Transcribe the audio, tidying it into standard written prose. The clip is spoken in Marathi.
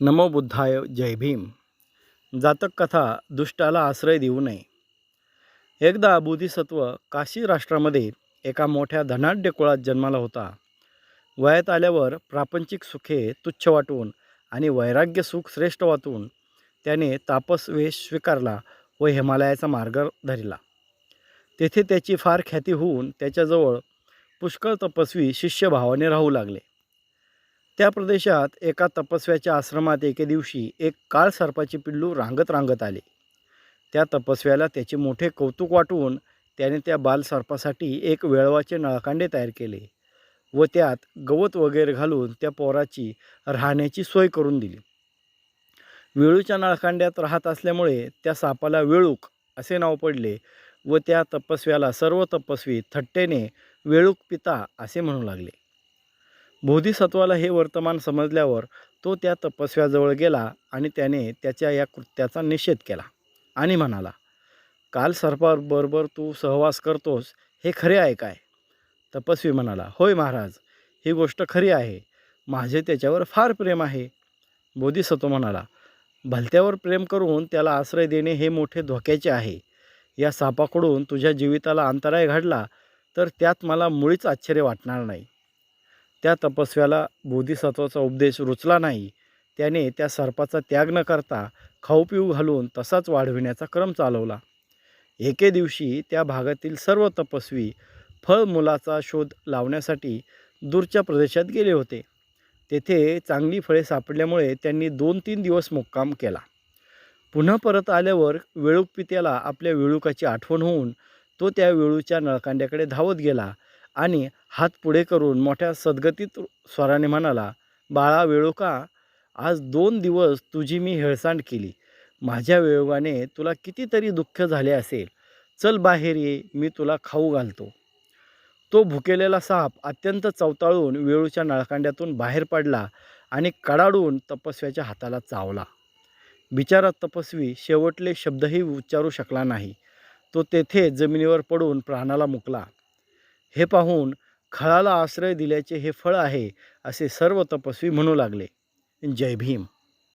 नमो बुद्धाय. जय भीम. जातक कथा. दुष्टाला आश्रय देऊ नये. एकदा बोधिसत्व काशी राष्ट्रामध्ये एका मोठ्या धनाढ्य कुळात जन्माला होता. वयात आल्यावर प्रापंचिक सुखे तुच्छ वाटून आणि वैराग्य सुख श्रेष्ठ वाटून त्याने तापस वेश स्वीकारला व हिमालयाचा मार्ग धरला. तेथे त्याची फार ख्याती होऊन त्याच्याजवळ पुष्कळ तपस्वी शिष्यभावाने राहू लागले. त्या प्रदेशात एका तपस्व्याच्या आश्रमात एके दिवशी एक काळ सर्पाचे पिल्लू रांगत रांगत आले. त्या तपस्व्याला त्याचे मोठे कौतुक वाटून त्याने त्या बालसर्पासाठी एक वेळवाचे नळकांडे तयार केले व त्यात गवत वगैरे घालून त्या पोराची राहण्याची सोय करून दिली. वेळूच्या नळकांड्यात राहत असल्यामुळे त्या सापाला वेळूक असे नाव पडले व त्या तपस्व्याला सर्व तपस्वी थट्टेने वेळूक पिता असे म्हणू लागले. बोधिसत्वाला हे वर्तमान समजल्यावर तो त्या तपस्व्याजवळ गेला आणि त्याने त्याच्या या कृत्याचा निषेध केला आणि म्हणाला, काल सर्पाबरोबर तू सहवास करतोस हे खरे आहे काय? तपस्वी म्हणाला, होय महाराज, ही गोष्ट खरी आहे. माझे त्याच्यावर फार प्रेम आहे. बोधिसत्व म्हणाला, भलत्यावर प्रेम करून त्याला आश्रय देणे हे मोठे धोक्याचे आहे. या सापाकडून तुझ्या जीविताला अंतराय घडला तर त्यात मला मुळीच आश्चर्य वाटणार नाही. त्या तपस्व्याला बोधिसत्वाचा उपदेश रुचला नाही. त्याने त्या सर्पाचा त्याग न करता खाऊ पिऊ घालून तसाच वाढविण्याचा क्रम चालवला. एके दिवशी त्या भागातील सर्व तपस्वी फळमुलाचा शोध लावण्यासाठी दूरच्या प्रदेशात गेले होते. तेथे चांगली फळे सापडल्यामुळे त्यांनी 2-3 दिवस मुक्काम केला. पुन्हा परत आल्यावर वेळूक पित्याला आपल्या वेळुकाची आठवण होऊन तो त्या वेळूच्या नळकांड्याकडे धावत गेला आणि हात पुढे करून मोठ्या सद्गतीत स्वराने म्हणाला, बाळा वेळुका, आज 2 दिवस तुझी मी हेळसांड केली. माझ्या वियोगाने तुला कितीतरी दुःख झाले असेल. चल बाहेर ये, मी तुला खाऊ घालतो. तो भुकेलेला साप अत्यंत चवताळून वेळूच्या नळकांड्यातून बाहेर पडला आणि कडाडून तपस्व्याच्या हाताला चावला. बिचारा तपस्वी शेवटले शब्दही उच्चारू शकला नाही. तो तेथे जमिनीवर पडून प्राणाला मुकला. हे पाहून खळाला आश्रय दिल्याचे हे फळ आहे असे सर्व तपस्वी म्हणू लागले. जय भीम.